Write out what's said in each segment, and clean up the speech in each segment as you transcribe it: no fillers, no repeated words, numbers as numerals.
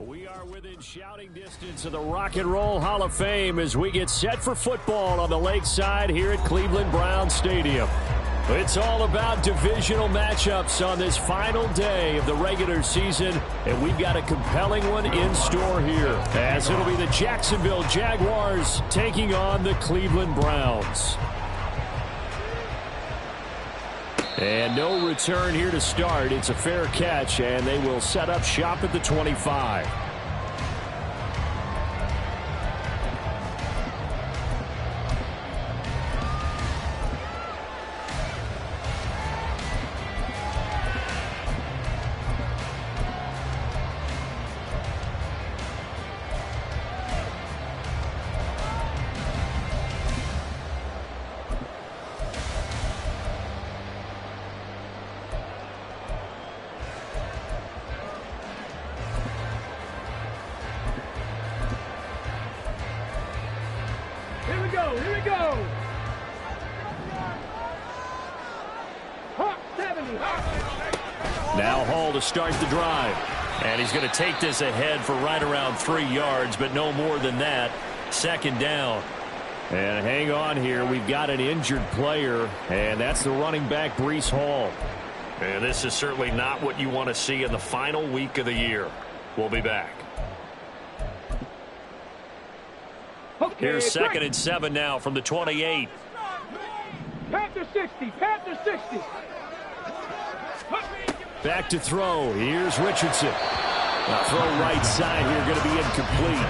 We are within shouting distance of the Rock and Roll Hall of Fame as we get set for football on the lakeside here at Cleveland Browns Stadium. It's all about divisional matchups on this final day of the regular season, and we've got a compelling one in store here, as it'll be the Jacksonville Jaguars taking on the Cleveland Browns. And no return here to start. It's a fair catch, and they will set up shop at the 25. Here we go. Now Hall to start the drive. And he's going to take this ahead for right around 3 yards, but no more than that. Second down. And hang on here. We've got an injured player, and that's the running back, Breece Hall. And this is certainly not what you want to see in the final week of the year. We'll be back. Okay, Here's second and 7 now from the 28. Panther 60, Panther 60. Back to throw. Here's Richardson. Now throw right side here, going to be incomplete.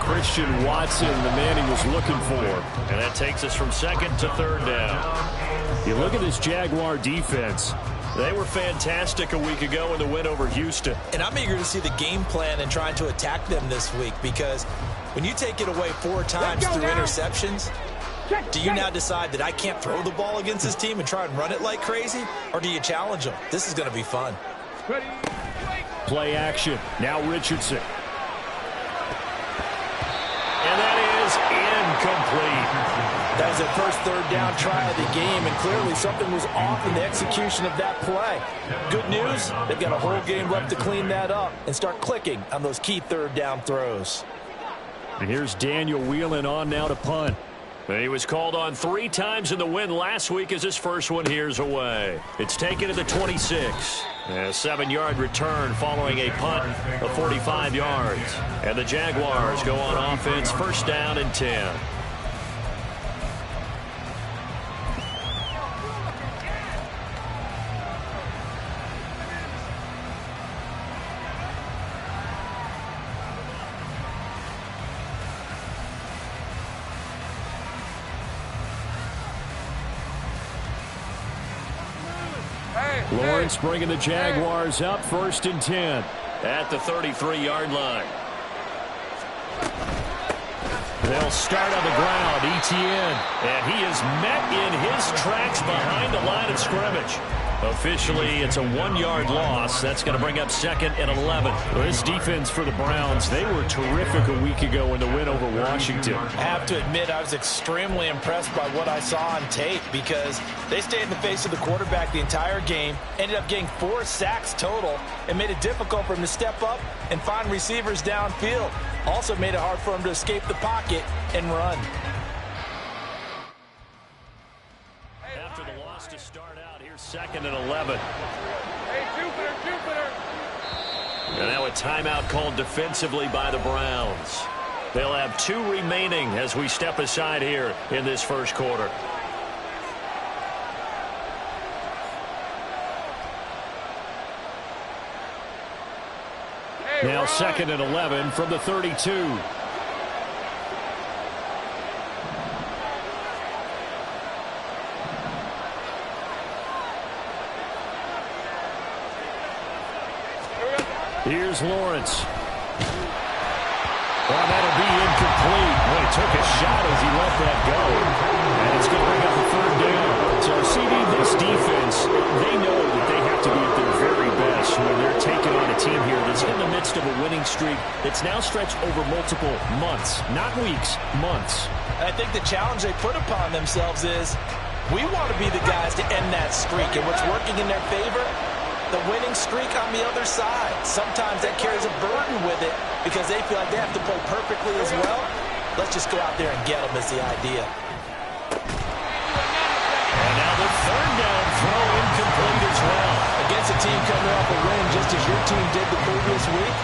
Christian Watson, the man he was looking for. And that takes us from second to third down. You look at this Jaguar defense. They were fantastic a week ago in the win over Houston. And I'm eager to see the game plan and trying to attack them this week, because when you take it away 4 times through interceptions, do you now decide that I can't throw the ball against this team and try and run it like crazy? Or do you challenge them? This is going to be fun. Play action. Now Richardson. And that is incomplete. That was their first third down try of the game, and clearly something was off in the execution of that play. Good news, they've got a whole game left to clean that up and start clicking on those key third down throws. And here's Daniel Whelan on now to punt. And he was called on 3 times in the win last week as his first one here's away. It's taken to the 26. A 7-yard return following a punt of 45 yards. And the Jaguars go on offense, first down and 10. Lawrence bringing the Jaguars up, first and 10 at the 33-yard line. They'll start on the ground, Etienne, and he is met in his tracks behind the line of scrimmage. Officially, it's a 1-yard loss. That's going to bring up second and 11. Well, this defense for the Browns, they were terrific a week ago in the win over Washington. I have to admit, I was extremely impressed by what I saw on tape, because they stayed in the face of the quarterback the entire game, ended up getting 4 sacks total, and made it difficult for him to step up and find receivers downfield. Also made it hard for him to escape the pocket and run. After the loss to start out, here's second and 11. Hey, Jupiter. And now a timeout called defensively by the Browns. They'll have 2 remaining as we step aside here in this first quarter. Now second and 11 from the 32. Here's Lawrence. Well, that'll be incomplete. Well, he took a shot as he let that go. And it's going to bring up the third down. So, CD, this defense, they know that they have to be at their very best when they're taking on a team here that's in the midst of a winning streak that's now stretched over multiple months, not weeks, months. I think the challenge they put upon themselves is, we want to be the guys to end that streak. And what's working in their favor? the winning streak on the other side. Sometimes that carries a burden with it because they feel like they have to play perfectly as well. Let's just go out there and get them is the idea. And now the third down throw incomplete as well. Against a team coming off a win just as your team did the previous week,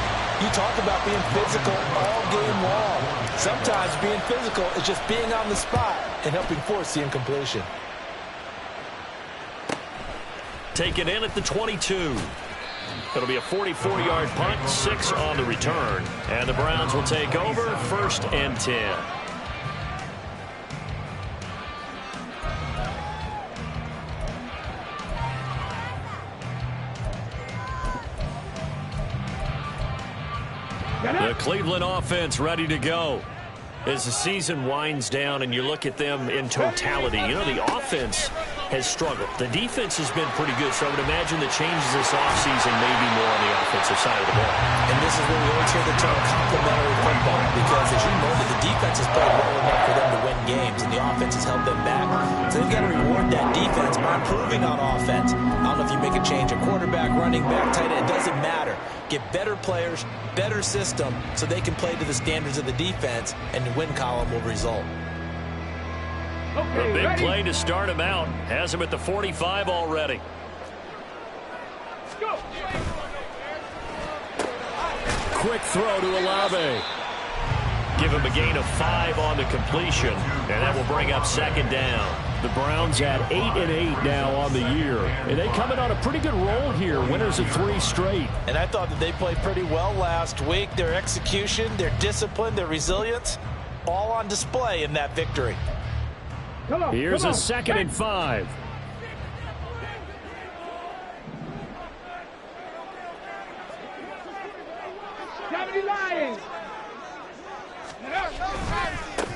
you talk about being physical all game long. Sometimes being physical is just being on the spot and helping force the incompletion. Taken in at the 22. It'll be a 44-yard punt, 6 on the return. And the Browns will take over, 1st and 10. The Cleveland offense ready to go. As the season winds down and you look at them in totality, you know, the offense has struggled. The defense has been pretty good, so I would imagine the changes this offseason may be more on the offensive side of the ball. And this is where we always hear the term complementary football, because as you know, the defense has played well enough for them to win games, and the offense has held them back. So they've got to reward that defense by improving on offense. I don't know if you make a change, a quarterback, running back, tight end, it doesn't matter. Get better players, better system, so they can play to the standards of the defense, and the win column will result. A big play to start him out. Has him at the 45 already. Go. Quick throw to Olave. Give him a gain of 5 on the completion, and that will bring up 2nd down. The Browns at 8-8 now on the year, and they come in on a pretty good roll here. Winners of 3 straight. And I thought that they played pretty well last week. Their execution, their discipline, their resilience, all on display in that victory. Here's a 2nd and 5.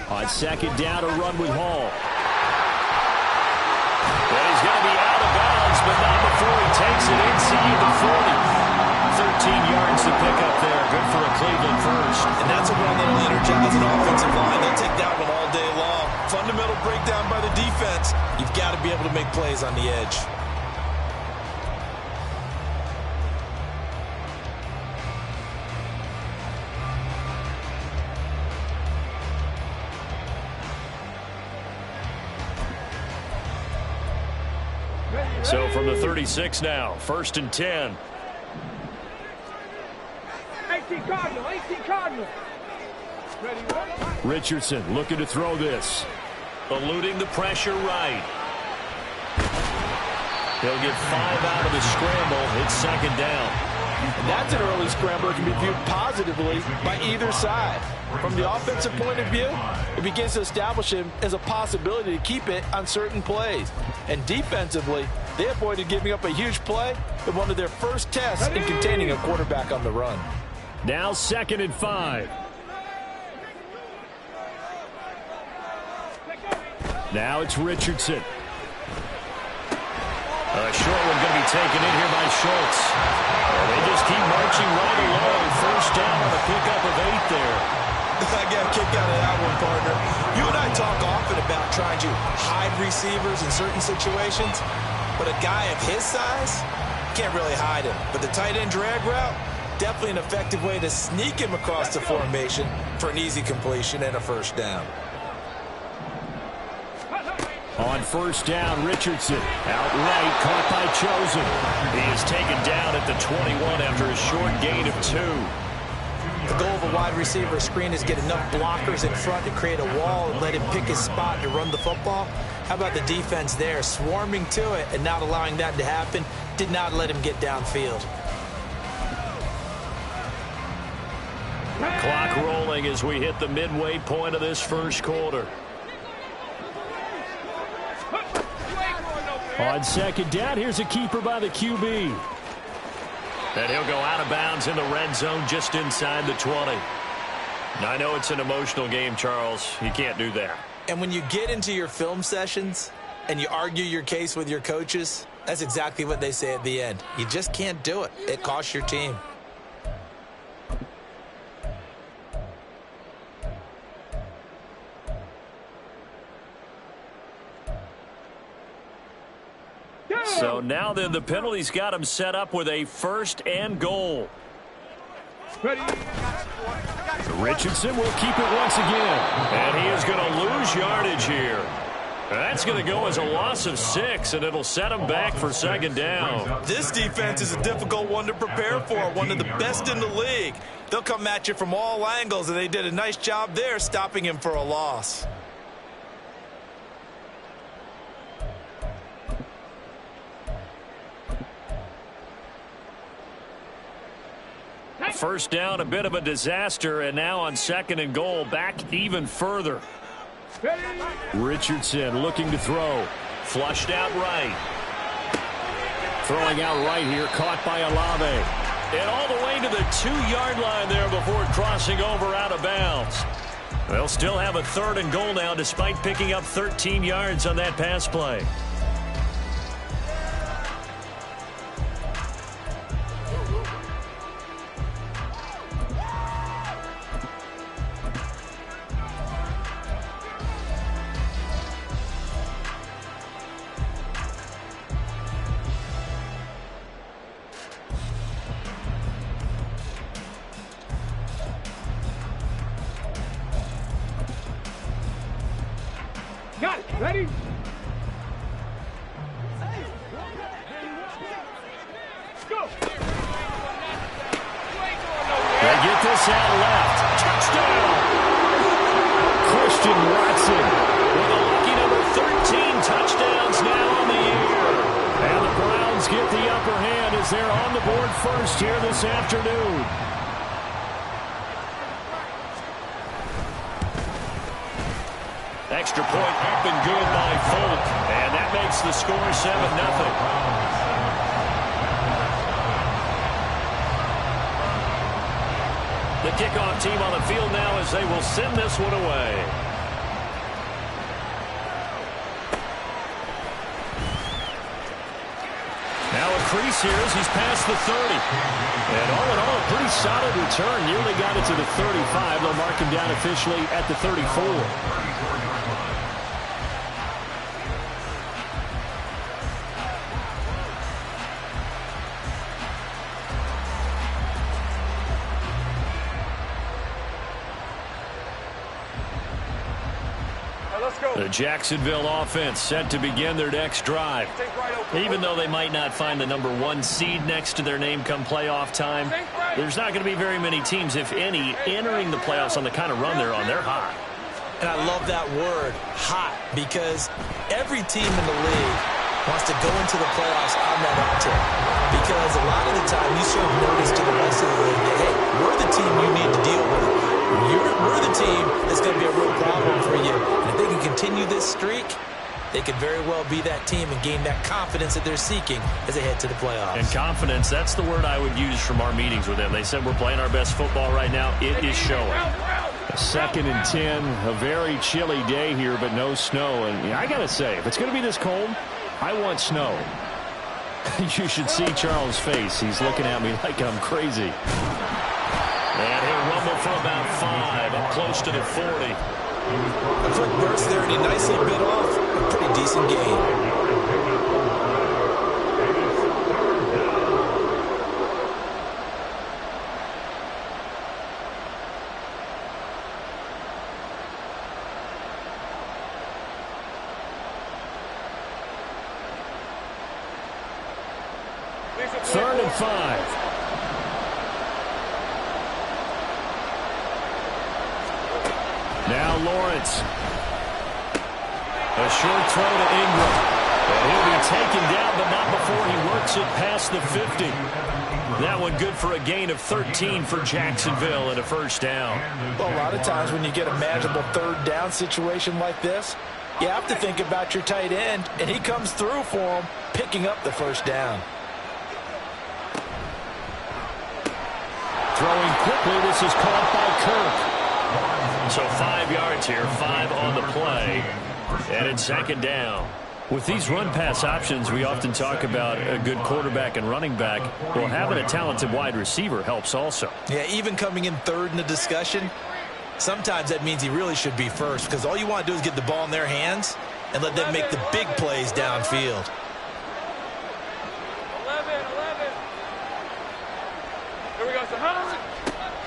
On 2nd down, a run with Hall. And he's going to be out of bounds, but not before he takes it inside the 40. 13 yards to pick up there. Good for a Cleveland first. And that's a run that'll energize an offensive line. They'll take that one all day long. Fundamental breakdown by the defense. You've got to be able to make plays on the edge. So from the 36 now, 1st and 10. 18 Cardinal, 18 Cardinal. Ready. Richardson looking to throw this. Eluding the pressure right. He'll get 5 out of the scramble. It's 2nd down. And that's an early scramble that can be viewed positively by either side. From the offensive point of view, it begins to establish him as a possibility to keep it on certain plays. And defensively, they avoided giving up a huge play in one of their first tests in containing a quarterback on the run. Now 2nd and 5. Now it's Richardson. A short one going to be taken in here by Schultz. And they just keep marching right along. 1st down on a pickup of 8 there. I got a kick out of that one, partner. You and I talk often about trying to hide receivers in certain situations, but a guy of his size can't really hide him. But the tight end drag route, definitely an effective way to sneak him across the formation for an easy completion and a 1st down. On 1st down, Richardson outright caught by Chosen. He is taken down at the 21 after a short gain of 2. The goal of a wide receiver screen is get enough blockers in front to create a wall and let him pick his spot to run the football. How about the defense there, swarming to it and not allowing that to happen? Did not let him get downfield. Clock rolling as we hit the midway point of this 1st quarter. On 2nd down, here's a keeper by the QB. And he'll go out of bounds in the red zone just inside the 20. Now, I know it's an emotional game, Charles. You can't do that. And when you get into your film sessions and you argue your case with your coaches, that's exactly what they say at the end. You just can't do it. It costs your team. So now then, the penalty's got him set up with a 1st and goal. Ready. Richardson will keep it once again. And he is going to lose yardage here. That's going to go as a loss of 6, and it'll set him back for 2nd down. This defense is a difficult one to prepare for, one of the best in the league. They'll come at you from all angles, and they did a nice job there stopping him for a loss. First down, a bit of a disaster, and now on 2nd and goal, back even further. Richardson looking to throw. Flushed out right. Throwing out right here, caught by Olave. And all the way to the 2-yard line there before crossing over out of bounds. They'll still have a 3rd and goal now despite picking up 13 yards on that pass play. Got it. Ready? Go. They get this out left. Touchdown. Christian Watson with a lucky number 13 touchdowns now on the year. And the Browns get the upper hand as they're on the board first here this afternoon. Extra point up and good by Folk. And that makes the score 7-0. The kickoff team on the field now as they will send this one away. Now a crease here as he's past the 30. And all in all, a pretty solid return. Nearly got it to the 35. They'll mark him down officially at the 34. The Jacksonville offense set to begin their next drive. Even though they might not find the number 1 seed next to their name come playoff time, there's not going to be very many teams, if any, entering the playoffs on the kind of run they're on. They're hot. And I love that word, hot, because every team in the league wants to go into the playoffs on that uptick. Because a lot of the time you serve notice to the rest of the league that, hey, we're the team you need to deal with. We're the team that's going to be a real problem for you. And if they can continue this streak, they could very well be that team and gain that confidence that they're seeking as they head to the playoffs. And confidence, that's the word I would use from our meetings with them. They said we're playing our best football right now. It is showing. 2nd and 10, a very chilly day here, but no snow. And I got to say, if it's going to be this cold, I want snow. You should see Charles' face. He's looking at me like I'm crazy. And he'll rumble for about 5, up close to the 40. A quick burst there, and he nicely bit off a pretty decent gain. Third and 5. Now Lawrence. A short throw to Ingram. And he'll be taken down, but not before he works it past the 50. That one good for a gain of 13 for Jacksonville and a 1st down. Well, a lot of times when you get a manageable 3rd down situation like this, you have to think about your tight end, and he comes through for him, picking up the 1st down. Throwing quickly, this is caught by Kirk. So 5 yards here, 5 on the play. And it's 2nd down. With these run-pass options, we often talk about a good quarterback and running back. Well, having a talented wide receiver helps also. Yeah, even coming in 3rd in the discussion, sometimes that means he really should be first, because all you want to do is get the ball in their hands and let them make the big plays downfield.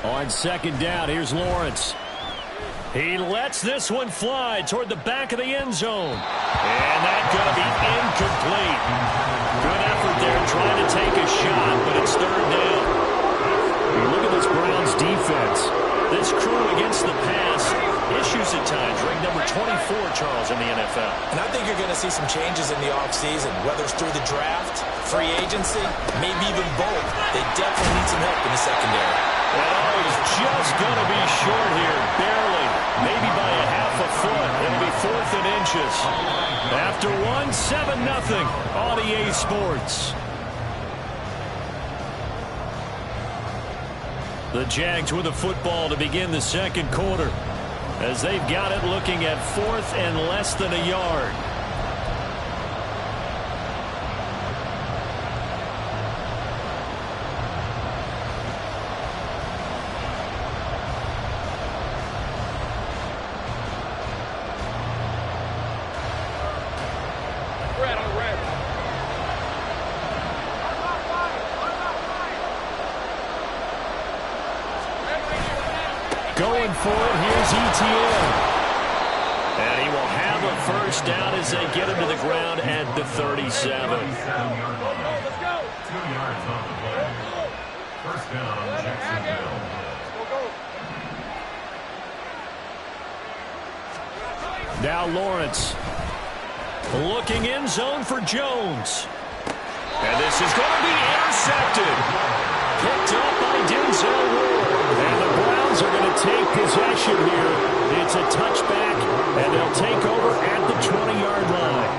On second down, here's Lawrence. He lets this one fly toward the back of the end zone. And that's going to be incomplete. Good effort there trying to take a shot, but it's third down. Look at this Browns defense. This crew against the pass, issues at times, ranked number 24, Charles, in the NFL. And I think you're going to see some changes in the offseason, whether it's through the draft, free agency, maybe even both. They definitely need some help in the secondary. And he's just going to be short here, barely, maybe by a half a foot. It'll be 4th and inches. After one, 7-0 on EA Sports. The Jags with the football to begin the second quarter, as they've got it looking at 4th and less than a yard. Going for it, here's ETN. And he will have a first down as they get him to the ground at the 37. Let's go. 2 yards on the play. First down, Jacksonville. Now Lawrence. Looking in zone for Jones. And this is going to be intercepted. Picked up by Denzel Ward. And the Browns are going to take possession here. It's a touchback, and they'll take over at the 20-yard line.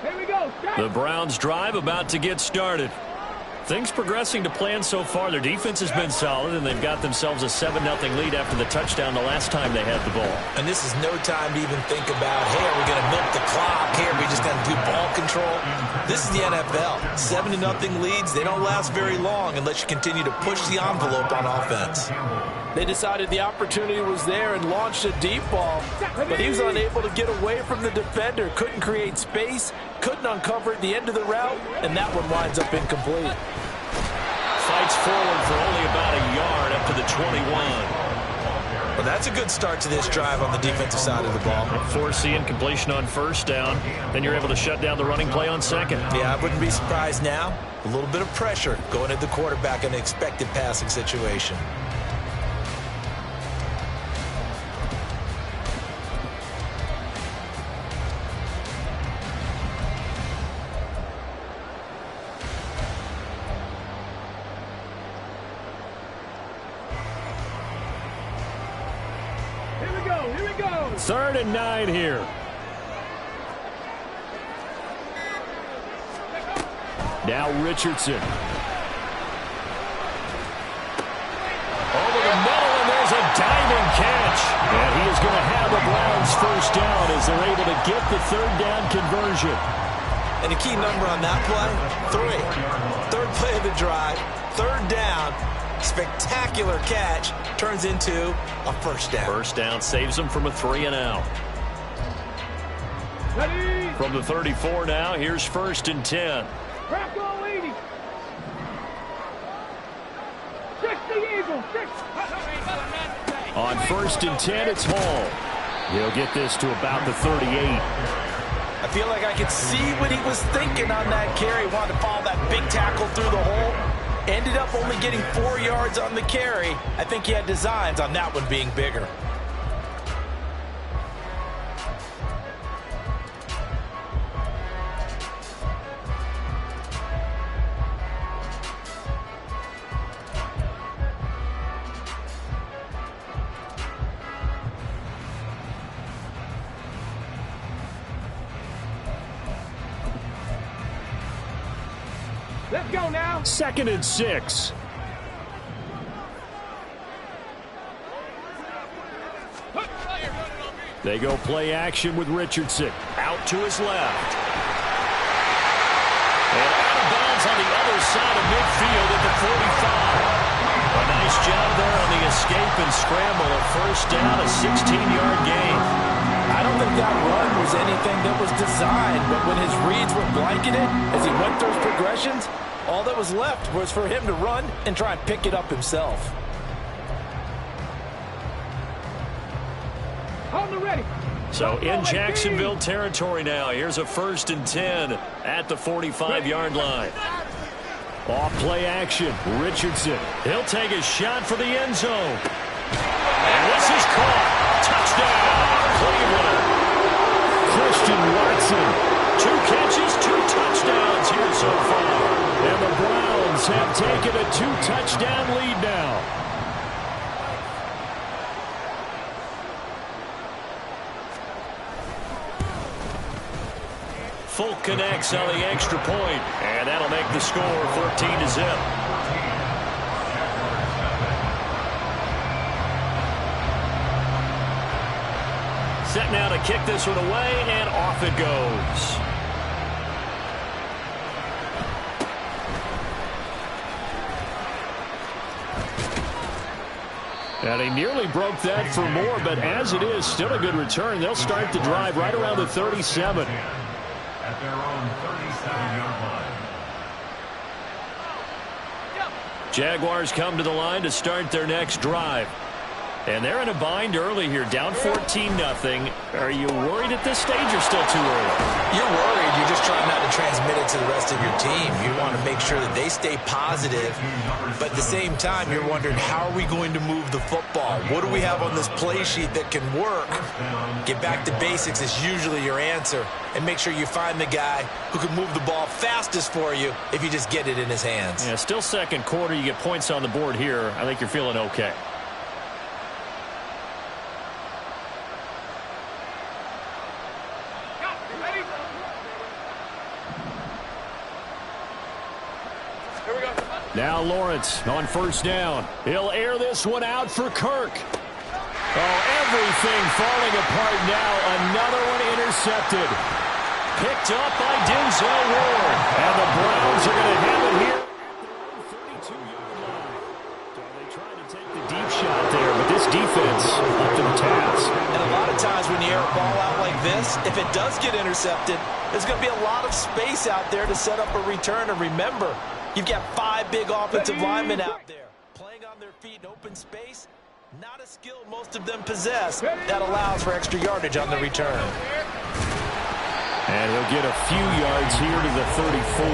Here we go. The Browns drive about to get started. Things progressing to plan so far. Their defense has been solid, and they've got themselves a 7-0 lead after the touchdown the last time they had the ball. And this is no time to even think about, hey, are we going to milk the clock? Hey, are we just going to do ball control? This is the NFL. 7-0 leads, they don't last very long unless you continue to push the envelope on offense. They decided the opportunity was there and launched a deep ball, but he was unable to get away from the defender, couldn't create space, couldn't uncover at the end of the route, and that one winds up incomplete. Fights forward for only about a yard up to the 21. Well, that's a good start to this drive on the defensive side of the ball. Foreseeing completion on first down, then you're able to shut down the running play on second. Yeah, I wouldn't be surprised now. A little bit of pressure going at the quarterback in an expected passing situation. Here we go. 3rd and 9 here. Now Richardson. Over the middle, and there's a diving catch. And he is going to have the Browns first down as they're able to get the 3rd down conversion. And the key number on that play, 3. 3rd play of the drive, 3rd down. Spectacular catch turns into a first down. First down saves them from a 3-and-out. Ready. From the 34 now, here's 1st and 10. Crack all 80. 60 Eagles. 6. On 1st and 10, it's Hall. He'll get this to about the 38. I feel like I could see what he was thinking on that carry. Wanted to follow that big tackle through the hole. Ended up only getting 4 yards on the carry. I think he had designs on that one being bigger. Let's go now. 2nd and 6. They go play action with Richardson. Out to his left. And out of bounds on the other side of midfield. escape and scramble. A first down, a 16-yard gain. I don't think that run was anything that was designed, but when his reads were blanketed as he went through his progressions, all that was left was for him to run and try and pick it up himself. On the ready. So in Jacksonville territory now. Here's a 1st and 10 at the 45-yard line. Off play action. Richardson. He'll take a shot for the end zone. And this is caught. Touchdown, Cleveland. Christian Watson. 2 catches, 2 touchdowns here so far. And the Browns have taken a 2-touchdown lead now. Folk connects on the extra point, and that'll make the score 14-0. Set now to kick this one away, and off it goes. And he nearly broke that for more, but as it is, still a good return. They'll start the drive right around the 37. At their own 37-yard line. Jaguars come to the line to start their next drive. And they're in a bind early here, down 14-0. Are you worried at this stage or still too early? You're worried. You're just trying not to transmit it to the rest of your team. You want to make sure that they stay positive. But at the same time, you're wondering, how are we going to move the football? What do we have on this play sheet that can work? Get back to basics is usually your answer. And make sure you find the guy who can move the ball fastest for you if you just get it in his hands. Yeah, still second quarter. You get points on the board here. I think you're feeling okay. Now Lawrence on 1st down. He'll air this one out for Kirk. Oh, everything falling apart now. Another one intercepted. Picked up by Denzel Ward. And the Browns are going to have it here. 32-yard line. So they tried to take the deep shot there, but this defense up to the task. And a lot of times when you air a ball out like this, if it does get intercepted, there's going to be a lot of space out there to set up a return. And remember, you've got 5 big offensive linemen out there playing on their feet in open space. Not a skill most of them possess that allows for extra yardage on the return. And he'll get a few yards here to the 34.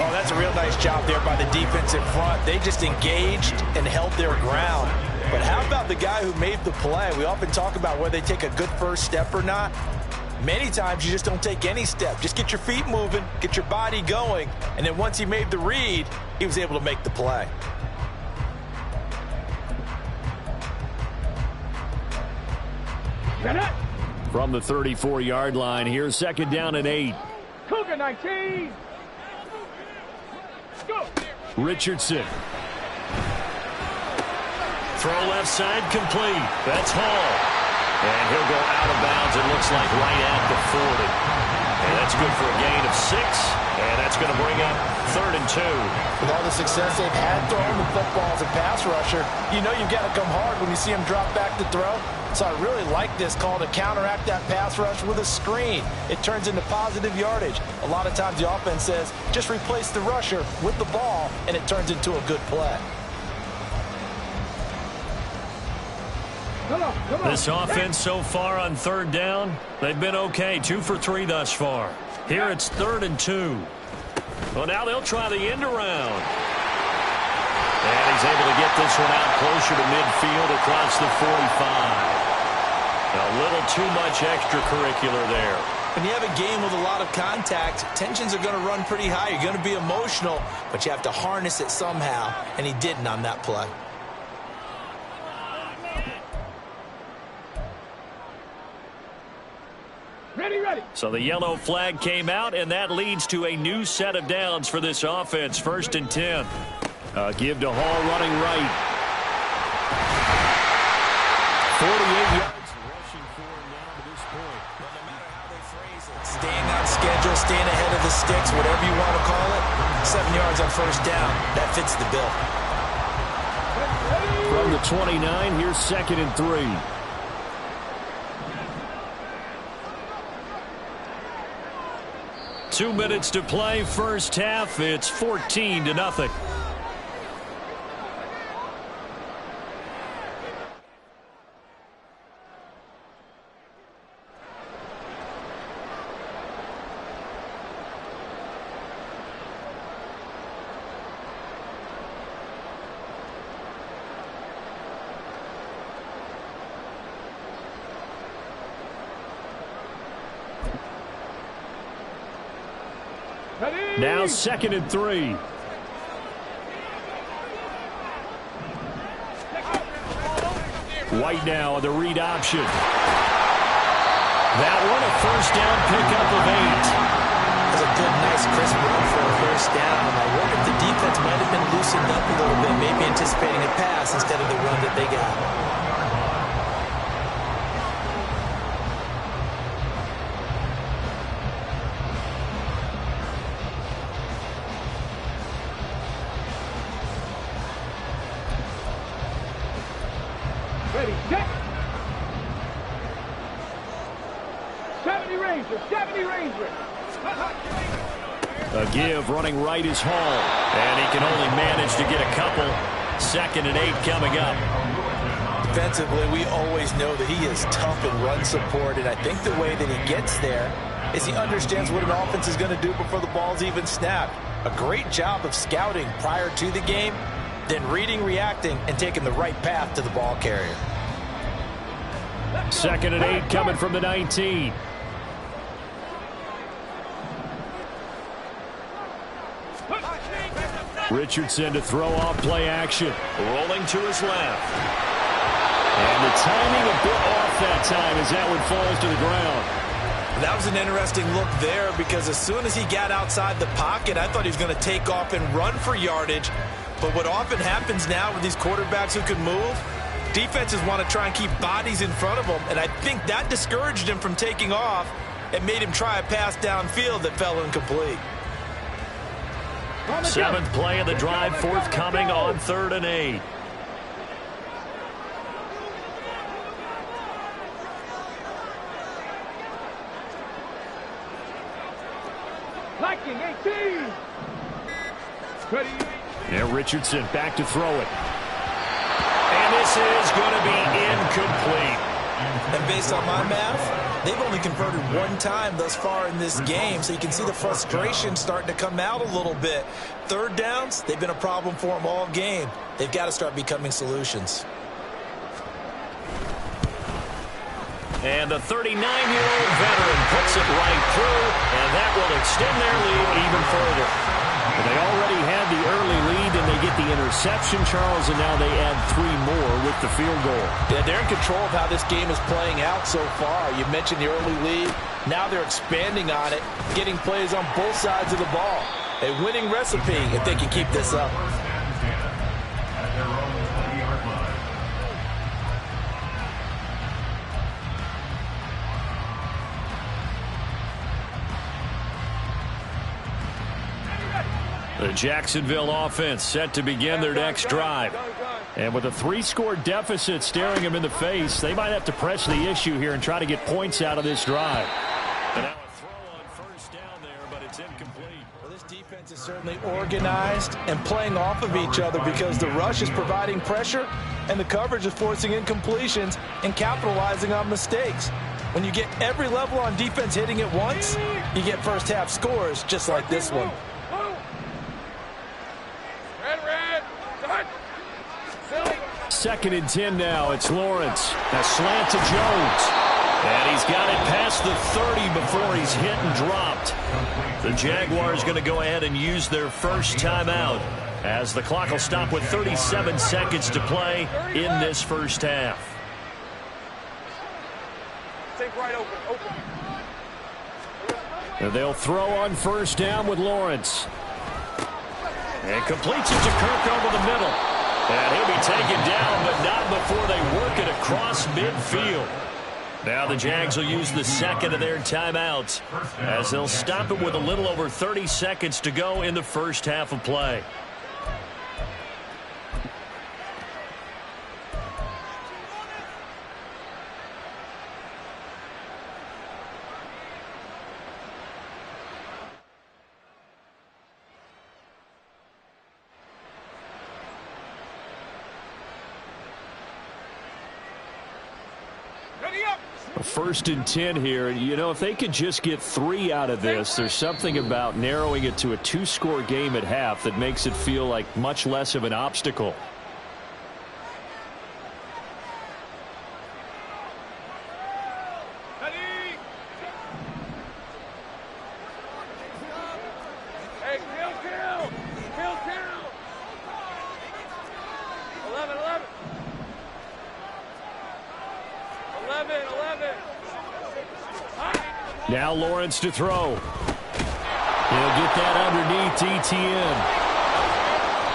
Oh, that's a real nice job there by the defensive front. They just engaged and held their ground. But how about the guy who made the play? We often talk about whether they take a good first step or not. Many times you just don't take any step. Just get your feet moving, get your body going, and then once he made the read, he was able to make the play. From the 34-yard line, here's 2nd down and 8. Cougar 19. Go. Richardson. Throw left side complete. That's Hall. And he'll go out of bounds, it looks like, right at the 40. And that's good for a gain of 6. And that's going to bring up 3rd and 2. With all the success they've had throwing the football as a pass rusher, you know you've got to come hard when you see him drop back to throw. So I really like this call to counteract that pass rush with a screen. It turns into positive yardage. A lot of times the offense says, just replace the rusher with the ball, and it turns into a good play. Come on. This offense so far on 3rd down, they've been okay. 2 for 3 thus far. Here it's 3rd and 2. Well, now they'll try the end around. And he's able to get this one out closer to midfield across the 45. A little too much extracurricular there. When you have a game with a lot of contact, tensions are going to run pretty high. You're going to be emotional, but you have to harness it somehow, and he didn't on that play. Ready. So the yellow flag came out, and that leads to a new set of downs for this offense. 1st and 10. Give to Hall running right. 48 yards rushing for him now to this point. Well, no matter how they phrase it, staying on schedule, staying ahead of the sticks, whatever you want to call it, 7 yards on 1st down, that fits the bill. From from the 29. Here's 2nd and 3. Two minutes to play, first half. It's 14-0. Now 2nd and 3. White now on the read option. That one a first down pickup of 8. That's a good, nice, crisp run for a first down. I wonder if the defense might have been loosened up a little bit, maybe anticipating a pass instead of the run that they got. Ready, set. 70 Ranger, 70 Ranger. A give running right is Hall. And he can only manage to get a couple. 2nd and 8 coming up. Defensively, we always know that he is tough in run support, and I think the way that he gets there is he understands what an offense is going to do before the ball's even snapped. A great job of scouting prior to the game, then reading, reacting, and taking the right path to the ball carrier. 2nd and 8 coming from the 19. Richardson to throw off play action. Rolling to his left. And the timing a bit off that time as that one falls to the ground. That was an interesting look there because as soon as he got outside the pocket, I thought he was going to take off and run for yardage. But what often happens now with these quarterbacks who can move, defenses want to try and keep bodies in front of them, and I think that discouraged him from taking off and made him try a pass downfield that fell incomplete. 7th play of the drive forthcoming on 3rd and 8. Liking 18. Ready. And Richardson back to throw it. And this is going to be incomplete. And based on my math, they've only converted one time thus far in this game, so you can see the frustration starting to come out a little bit. 3rd downs, they've been a problem for them all game. They've got to start becoming solutions. And the 39-year-old veteran puts it right through, and that will extend their lead even further. But they already had the early lead, and they get the interception, Charles, and now they add 3 more with the field goal. Yeah, they're in control of how this game is playing out so far. You mentioned the early lead. Now they're expanding on it, getting plays on both sides of the ball. A winning recipe if they can keep this up. At their own 20-yard line. The Jacksonville offense set to begin their next drive. And with a 3-score deficit staring them in the face, they might have to press the issue here and try to get points out of this drive. And now a throw on first down there, but it's incomplete. Well, this defense is certainly organized and playing off of each other because the rush is providing pressure and the coverage is forcing incompletions and capitalizing on mistakes. When you get every level on defense hitting at once, you get first-half scores just like this one. Second and 10 now. It's Lawrence. A slant to Jones. And he's got it past the 30 before he's hit and dropped. The Jaguars going to go ahead and use their first timeout as the clock will stop with 37 seconds to play in this first half. Take right open. And they'll throw on first down with Lawrence. And completes it to Kirk over the middle. And he'll be taken down, but not before they work it across midfield. Now the Jags will use the second of their timeouts as they'll stop it with a little over 30 seconds to go in the first half of play. 1st and 10 here. You know, if they could just get 3 out of this, there's something about narrowing it to a 2-score game at half that makes it feel like much less of an obstacle. Now Lawrence to throw. He'll get that underneath ETN.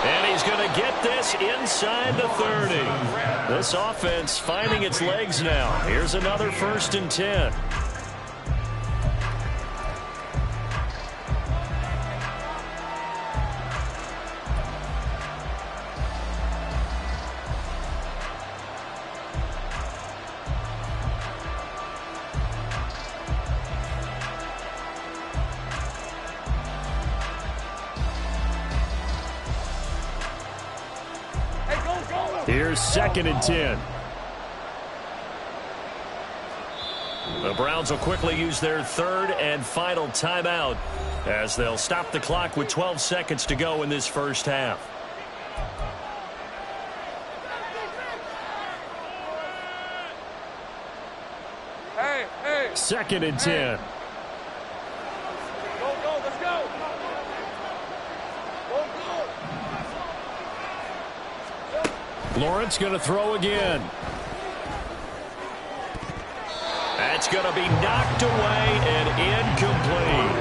And he's going to get this inside the 30. This offense finding its legs now. Here's another 1st and 10. Here's 2nd and 10. The Browns will quickly use their 3rd and final timeout as they'll stop the clock with 12 seconds to go in this first half. Hey. 2nd and 10. Go, let's go. Lawrence going to throw again. That's going to be knocked away and incomplete.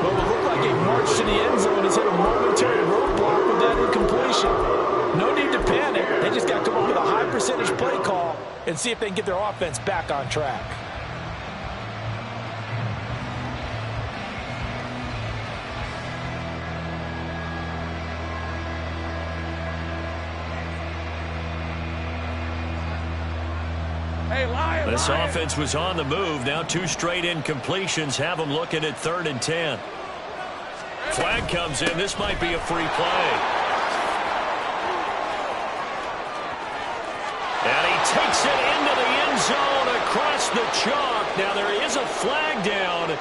Well, it looked like a march to the end zone. He's hit a momentary roadblock with that incompletion. No need to panic. They just got to come up with a high percentage play call and see if they can get their offense back on track. This offense was on the move. Now 2 straight incompletions have them looking at 3rd and 10. Flag comes in. This might be a free play. And he takes it into the end zone across the chalk. Now there is a flag down,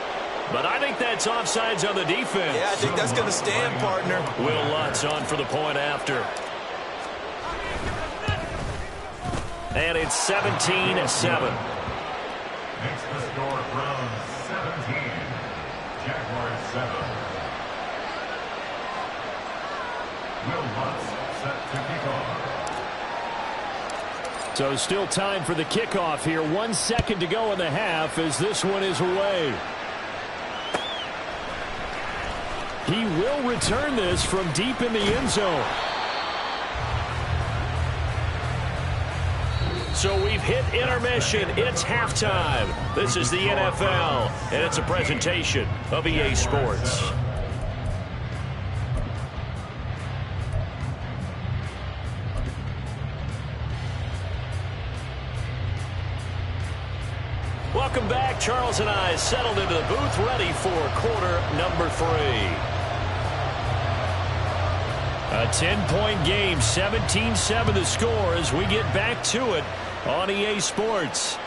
but I think that's offsides on the defense. Yeah, I think that's going to stand, partner. Will Lutz on for the point after. And it's 17-7. Makes the score Browns 17, Jaguars 7. Will Lutz set to kick off. So still time for the kickoff here. 1 second to go in the half as this one is away. He will return this from deep in the end zone. So we've hit intermission. It's halftime. This is the NFL, and it's a presentation of EA Sports. Welcome back. Charles and I settled into the booth, ready for quarter number 3. A 10-point game, 17-7 the score as we get back to it on EA Sports.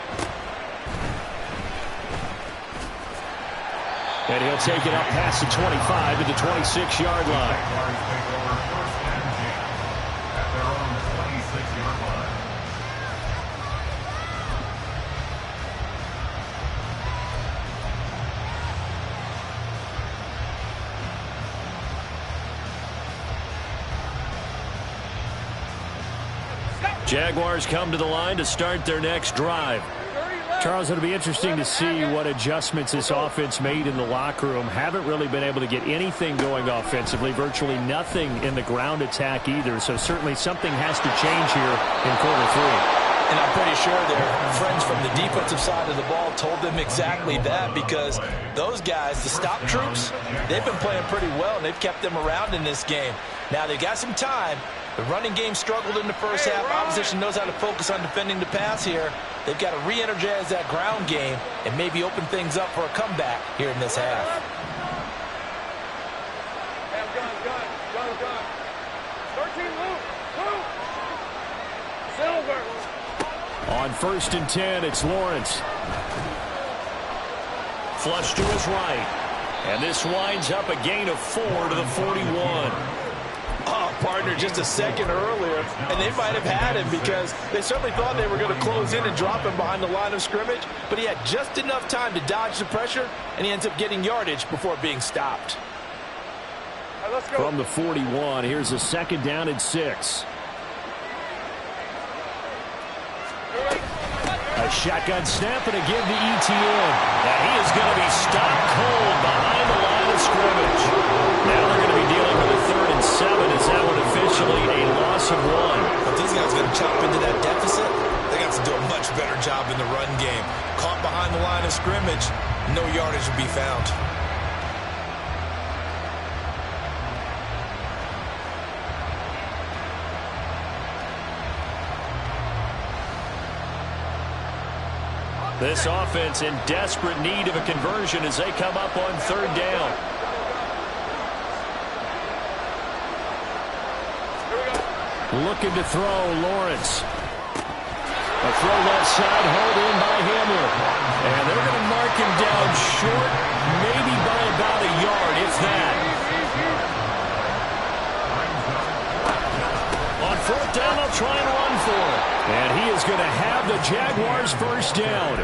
And he'll take it up past the 25 to the 26-yard line. Jaguars come to the line to start their next drive. Charles, it'll be interesting to see what adjustments this offense made in the locker room. Haven't really been able to get anything going offensively, virtually nothing in the ground attack either. So certainly something has to change here in quarter 3. And I'm pretty sure their friends from the defensive side of the ball told them exactly that, because those guys, the stop troops, they've been playing pretty well, and they've kept them around in this game. Now, they've got some time. The running game struggled in the first half. Opposition knows how to focus on defending the pass here. They've got to re-energize that ground game and maybe open things up for a comeback here in this half. Gun. 13, move. Silver. On 1st and 10, it's Lawrence. Flush to his right. And this winds up a gain of 4 to the 41. Oh, partner, just a second earlier, and they might have had him because they certainly thought they were going to close in and drop him behind the line of scrimmage, but he had just enough time to dodge the pressure, and he ends up getting yardage before being stopped. Right, let's go. From the 41, here's a 2nd down and 6. A shotgun snap and a give to ETN. Now he is going to be stopped cold behind the line of scrimmage. Now they're going to be dealing with a 3rd and 7. Is that one officially a loss of 1? If these guys are going to chop into that deficit, they got to do a much better job in the run game. Caught behind the line of scrimmage, no yardage will be found. This offense in desperate need of a conversion as they come up on 3rd down. Looking to throw, Lawrence. A throw left side, hauled in by Hamler. And they're going to mark him down short, maybe by about a yard, if that. On 4th down, they'll try and run for it. And he is going to have the Jaguars' 1st down.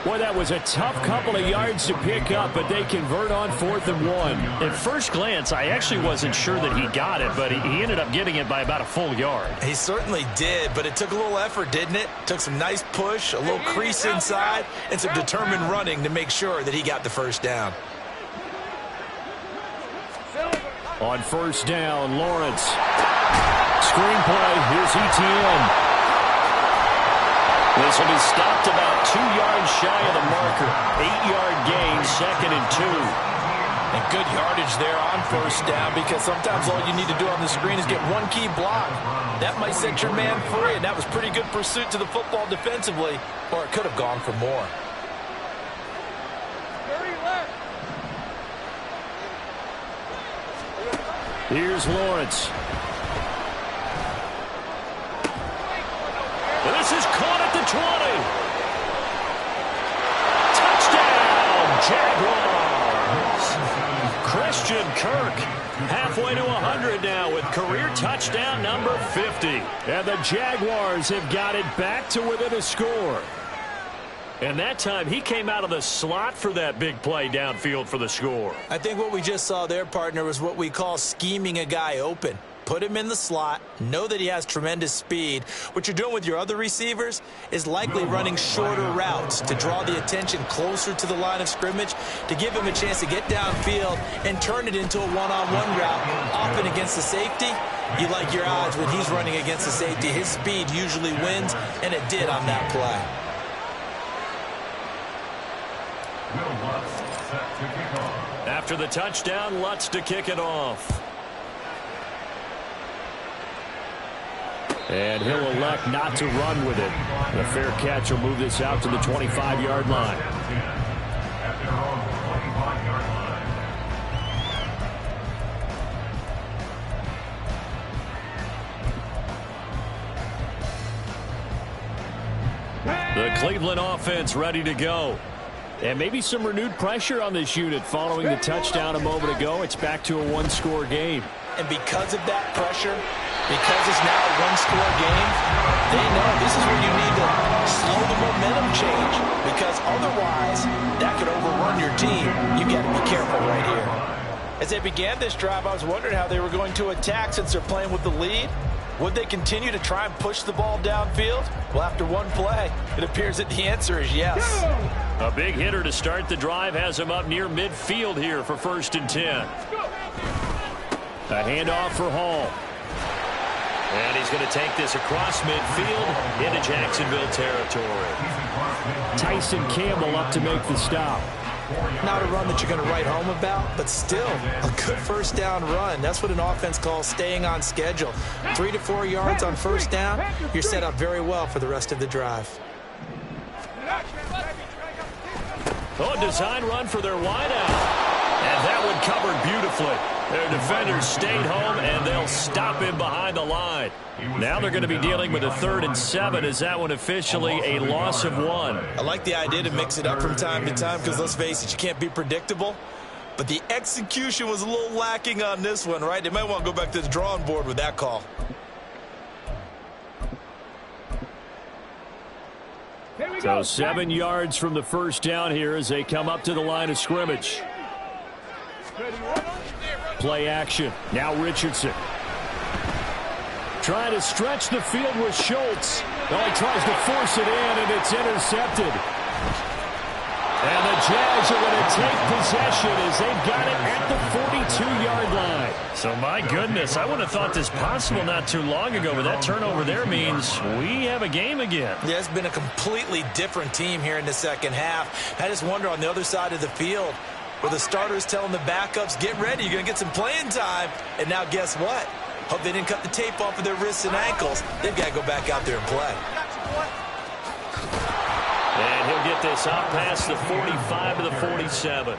Boy, that was a tough couple of yards to pick up, but they convert on 4th and 1. At first glance, I actually wasn't sure that he got it, but he ended up getting it by about a full yard. He certainly did, but it took a little effort, didn't it? Took some nice push, a little crease inside, and some determined running to make sure that he got the 1st down. On 1st down, Lawrence. Screenplay, here's ETN. This will be stopped about 2 yards shy of the marker. 8-yard gain, 2nd and 2. And good yardage there on 1st down because sometimes all you need to do on the screen is get one key block. That might set your man free, and that was pretty good pursuit to the football defensively, or it could have gone for more. Here's Lawrence. This is caught at the 20. Touchdown, Jaguars. Christian Kirk halfway to 100 now with career touchdown number 50. And the Jaguars have got it back to within a score. And that time he came out of the slot for that big play downfield for the score. I think what we just saw there, partner, was what we call scheming a guy open. Put him in the slot, know that he has tremendous speed. What you're doing with your other receivers is likely running shorter routes to draw the attention closer to the line of scrimmage, to give him a chance to get downfield and turn it into a one-on-one route, often against the safety. You like your odds when he's running against the safety. His speed usually wins, and it did on that play. After the touchdown, Lutz to kick it off. And he'll elect not to run with it. The fair catch will move this out to the 25-yard line. The Cleveland offense ready to go. And maybe some renewed pressure on this unit following the touchdown a moment ago. It's back to a 1-score game. And because of that pressure, because it's now a 1-score game, they know this is where you need to slow the momentum change, because otherwise that could overrun your team. You got to be careful right here. As they began this drive, I was wondering how they were going to attack since they're playing with the lead. Would they continue to try and push the ball downfield? Well, after one play, it appears that the answer is yes. A big hitter to start the drive has him up near midfield here for 1st and 10. A handoff for Hall. And he's going to take this across midfield into Jacksonville territory. Tyson Campbell up to make the stop. Not a run that you're going to write home about, but still a good 1st down run. That's what an offense calls staying on schedule. 3 to 4 yards on 1st down, you're set up very well for the rest of the drive. Oh, design run for their wideout. And that one covered beautifully. Their defenders stayed home, and they'll stop him behind the line. Now they're going to be dealing with a 3rd and 7. Is that one officially a loss of 1? I like the idea to mix it up from time to time because, let's face it, you can't be predictable. But the execution was a little lacking on this one, right? They might want to go back to the drawing board with that call. So 7 yards from the first down here as they come up to the line of scrimmage. Play action. Now Richardson. Trying to stretch the field with Schultz. Oh, he tries to force it in, and it's intercepted. And the Jags are going to take possession as they've got it at the 42-yard line. So, my goodness, I would have thought this possible not too long ago, but that turnover there means we have a game again. Yeah, it's been a completely different team here in the second half. I just wonder on the other side of the field, where the starters telling the backups, get ready, you're going to get some playing time. And now guess what? Hope they didn't cut the tape off of their wrists and ankles. They've got to go back out there and play. And he'll get this out past the 45 to the 47.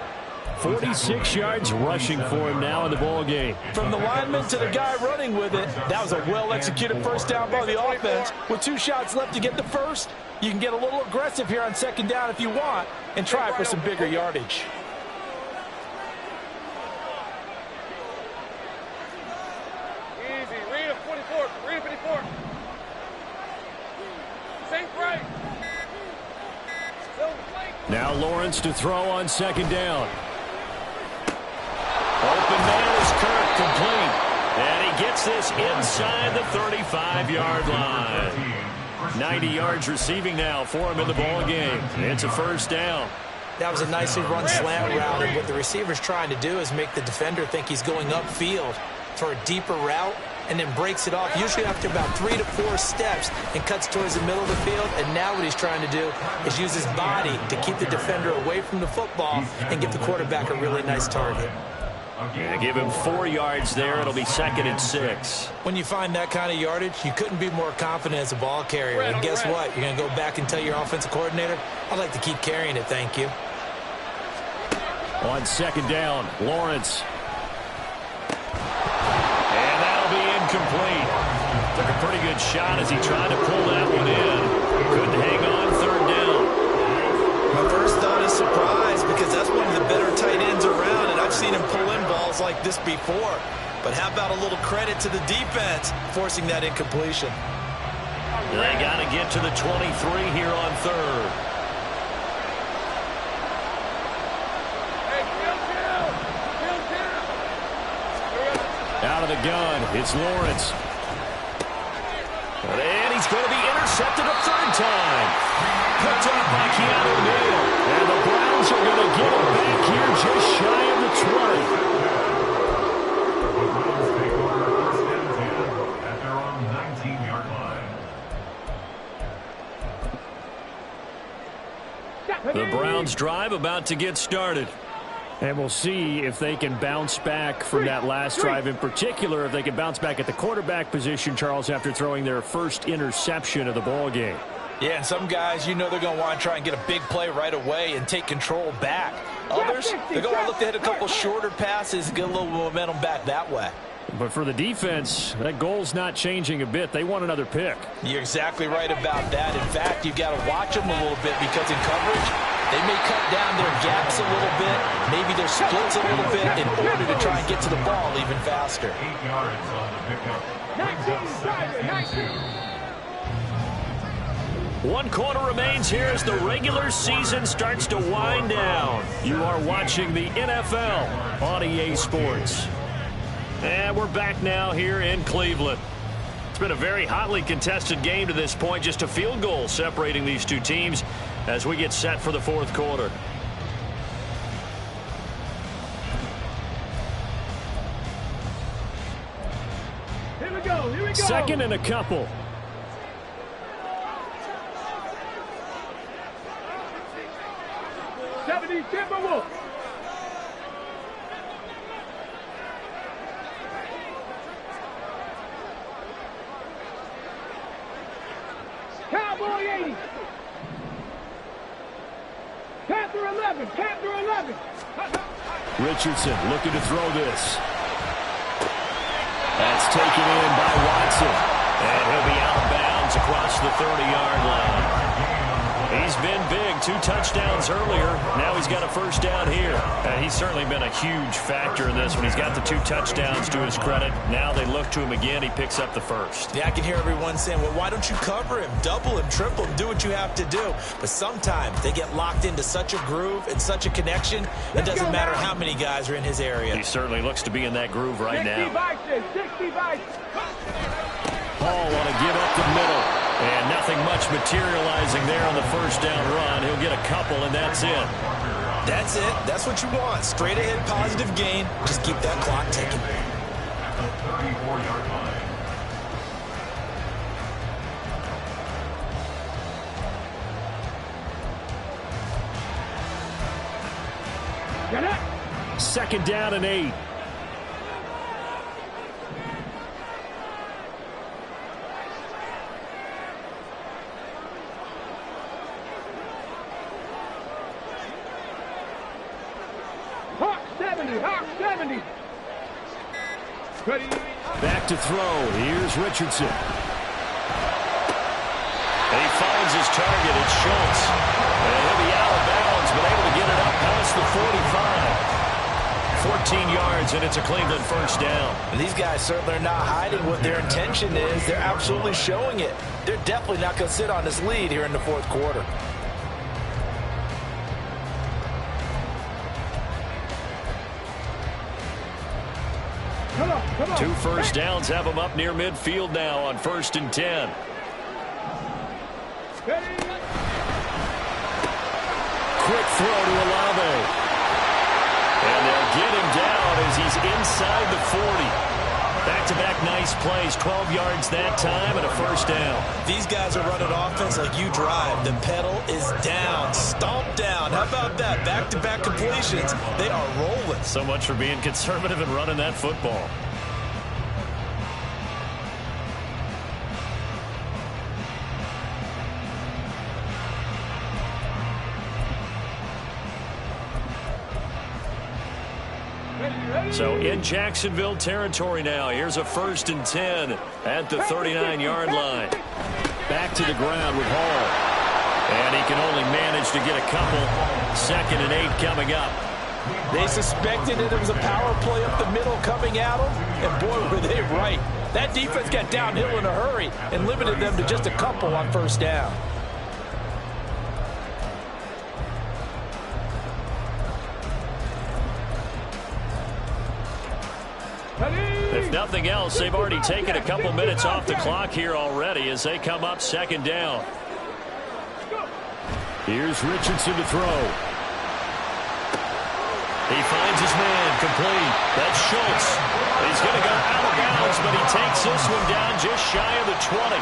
46 yards rushing for him now in the ball game. From the lineman to the guy running with it, that was a well-executed first down by the offense. With 2 shots left to get the first, you can get a little aggressive here on second down if you want and try for some bigger yardage. Easy. Read a 44. Read a 54. Safe right. Now Lawrence to throw on second down. Open man is Kirk, complete. And he gets this inside the 35-yard line. 90 yards receiving now for him in the ball game. It's a first down. That was a nicely run slant route, and what the receiver's trying to do is make the defender think he's going upfield for a deeper route, and then breaks it off, usually after about 3 to 4 steps, and cuts towards the middle of the field. And now what he's trying to do is use his body to keep the defender away from the football and give the quarterback a really nice target. Give him 4 yards there. It'll be 2nd and 6. When you find that kind of yardage, you couldn't be more confident as a ball carrier. And guess what? You're going to go back and tell your offensive coordinator, I'd like to keep carrying it, thank you. On second down, Lawrence. And that'll be incomplete. Took a pretty good shot as he tried to pull that one in. Couldn't hang on third down. My first thought is surprise, because that's one of the better tight ends around, and I've seen him pull in balls like this before. But how about a little credit to the defense forcing that incompletion? They got to get to the 23 here on third. Out of the gun, it's Lawrence. And he's going to be intercepted a third time. Picked up by Keanu Neal. And the Browns are going to get it back here just shy of the 20. At their own 19-yard line. The Browns drive about to get started. And we'll see if they can bounce back from that last drive, in particular, if they can bounce back at the quarterback position, Charles, after throwing their first interception of the ball game. Yeah, and some guys, you know they're going to want to try and get a big play right away and take control back. Others, they're going to look to hit a couple shorter passes and get a little momentum back that way. But for the defense, that goal's not changing a bit. They want another pick. You're exactly right about that. In fact, you've got to watch them a little bit, because in coverage, they may cut down their gaps a little bit, maybe their splits a little bit, in order to try and get to the ball even faster. 8 yards on the pickup. 1 quarter remains here as the regular season starts to wind down. You are watching the NFL on EA Sports. And we're back now here in Cleveland. It's been a very hotly contested game to this point. Just a field goal separating these two teams as we get set for the fourth quarter. Here we go. Here we go. Second and a couple. Timberwolves. Cowboy 80. Panther 11. Panther 11. Richardson looking to throw this. That's taken in by Watson. And he'll be out of bounds across the 30-yard line. He's been big. 2 touchdowns earlier. Now he's got a first down here. He's certainly been a huge factor in this one. He's got the 2 touchdowns to his credit. Now they look to him again. He picks up the first. Yeah, I can hear everyone saying, well, why don't you cover him? Double him, triple him, do what you have to do. But sometimes they get locked into such a groove and such a connection, it doesn't matter how many guys are in his area. He certainly looks to be in that groove right now. Paul want to give up the middle. And nothing much materializing there on the first down run. He'll get a couple, and that's it. That's it. That's what you want. Straight ahead, positive gain. Just keep that clock ticking. At the 34-yard line. Get it. Second down and 8. Back to throw. Here's Richardson. And he finds his target. It's Schultz. And he'll be out of bounds, but able to get it up past the 45. 14 yards, and it's a Cleveland first down. And these guys certainly are not hiding what their intention is. They're absolutely showing it. They're definitely not going to sit on this lead here in the fourth quarter. Come on. 2 first downs have him up near midfield now on 1st and 10. Quick throw to Olave. And they'll get him down as he's inside the 40. Back-to-back nice plays, 12 yards that time and a first down. These guys are running offense like you drive. The pedal is down, stomped down. How about that? Back-to-back completions. They are rolling. So much for being conservative and running that football. So in Jacksonville territory now. Here's a 1st and 10 at the 39-yard line. Back to the ground with Hall. And he can only manage to get a couple. 2nd and 8 coming up. They suspected that it was a power play up the middle coming at them, and boy, were they right. That defense got downhill in a hurry and limited them to just a couple on first down. If nothing else, they've already taken a couple minutes off the clock here already as they come up 2nd down. Here's Richardson to throw. He finds his man complete. That's Schultz. He's going to go out of bounds, but he takes this one down just shy of the 20.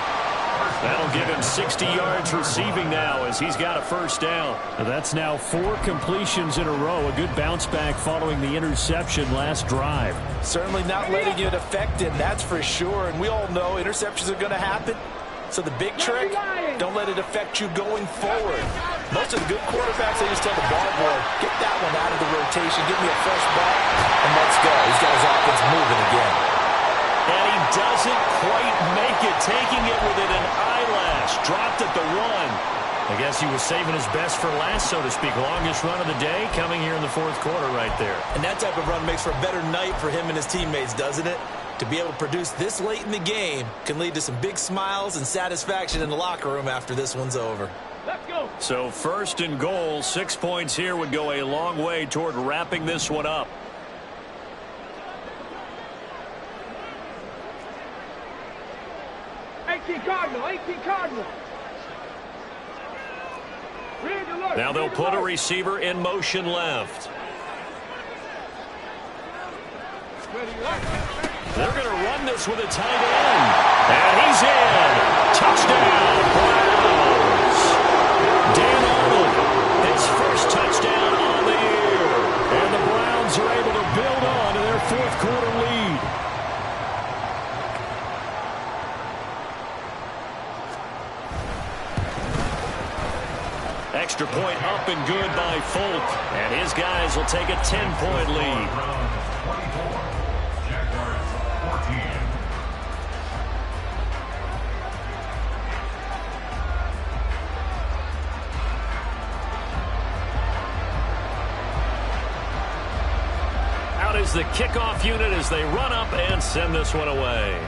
That'll give him 60 yards receiving now as he's got a first down. That's now 4 completions in a row. A good bounce back following the interception last drive. Certainly not letting it affect him, that's for sure. And we all know interceptions are going to happen. So the big trick, don't let it affect you going forward. Most of the good quarterbacks, they just tell the ball boy, get that one out of the rotation, give me a fresh ball, and let's go. He's got his offense moving again. And he doesn't quite make it, taking it within an eyelash. Dropped at the 1. I guess he was saving his best for last, so to speak. Longest run of the day coming here in the fourth quarter right there. And that type of run makes for a better night for him and his teammates, doesn't it? To be able to produce this late in the game can lead to some big smiles and satisfaction in the locker room after this one's over. Let's go. So 1st and goal, 6 points here would go a long way toward wrapping this one up. Cardinal. Now they'll put a receiver in motion left. They're going to run this with a tight end. And he's in. Touchdown, Browns. Dan Arnold, his first touchdown on the year. And the Browns are able to build on to their fourth quarter lead. Extra point up and good by Folk. And his guys will take a 10-point lead. the kickoff unit as they run up and send this one away.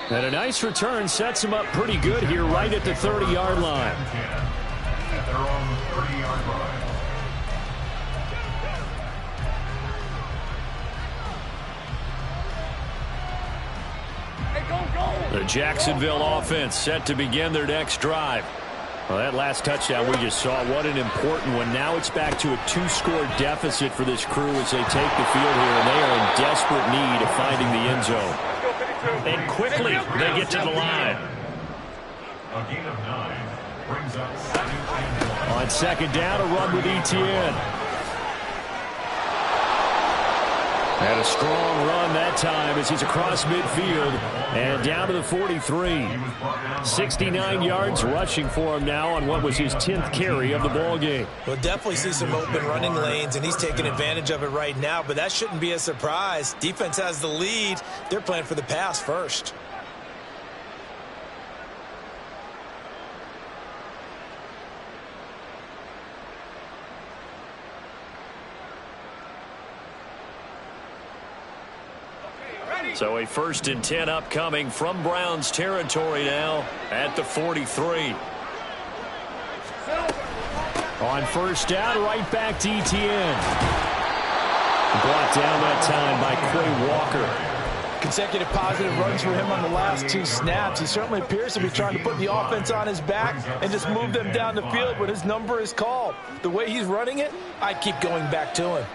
And a nice return sets him up pretty good here right at the 30-yard line. At their own 30-yard line. The Jacksonville offense set to begin their next drive. Well, that last touchdown we just saw, what an important one. Now it's back to a 2-score deficit for this crew as they take the field here, and they are in desperate need of finding the end zone. And quickly they get to the line. A gain of 9 brings up 2nd and 1. On second down, a run with Etienne. And a strong run that time as he's across midfield and down to the 43. 69 yards rushing for him now on what was his 10th carry of the ball game. We'll definitely see some open running lanes, and he's taking advantage of it right now, but that shouldn't be a surprise. Defense has the lead. They're playing for the pass first. So a 1st and 10 upcoming from Browns territory now at the 43. On first down, right back to Etienne. Brought down that time by Quay Walker. Consecutive positive runs for him on the last 2 snaps. He certainly appears to be trying to put the offense on his back and just move them down the field when his number is called. The way he's running it, I keep going back to him.